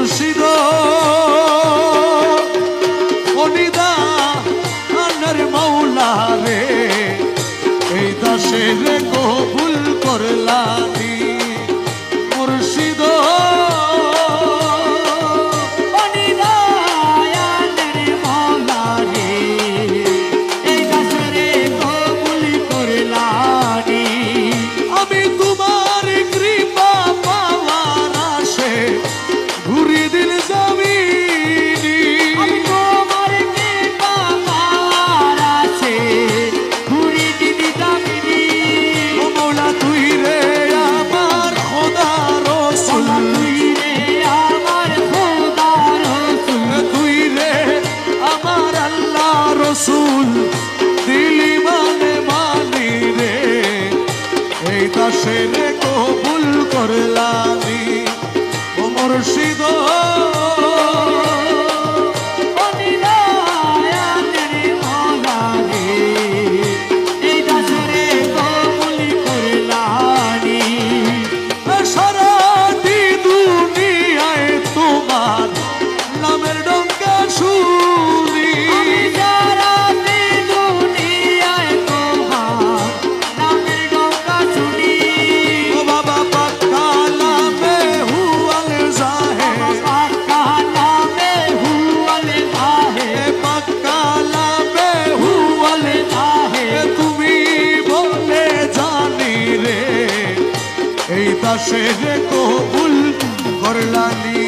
মুর্শিদ অনিদা আনার মাওলা রে এই দাসের কবুল করলানি মুর্শিদ অনিদা আনার মাওলা রে এই দাসের কবুল করলানি আমি তোমার কৃপা পাওয়ার আশে ঘুরি দিল জমিনি আমি তোমার কৃপা পাওয়ার আছে ঘুরি দিদি দামিনী ও মৌলা তুই রে আমার খোদা রসুল তুই রে আমার খোদা রসুল তুই রে আমার আল্লাহ রসুল দিলি মানে মানি রে এই দাসের কবুল করলানি ও মুর্শিদ অনিদা আনার মাওলা রে এই দাসের কবুল করলানি সারাটি দুনিয়ায় তোমার নামের ডঙ্কা শুনি আমি সারাটি দুনিয়ায় তোমার নামের ডঙ্কা শুনি ও বাবা পাক্কা নামে হুয়াল জাহে পাক্কা নামে হুয়াল জাহে পাক্কা নামে হুয়াল জাহে তুমি বলে জানি রে এই দাসের কবুল করলানি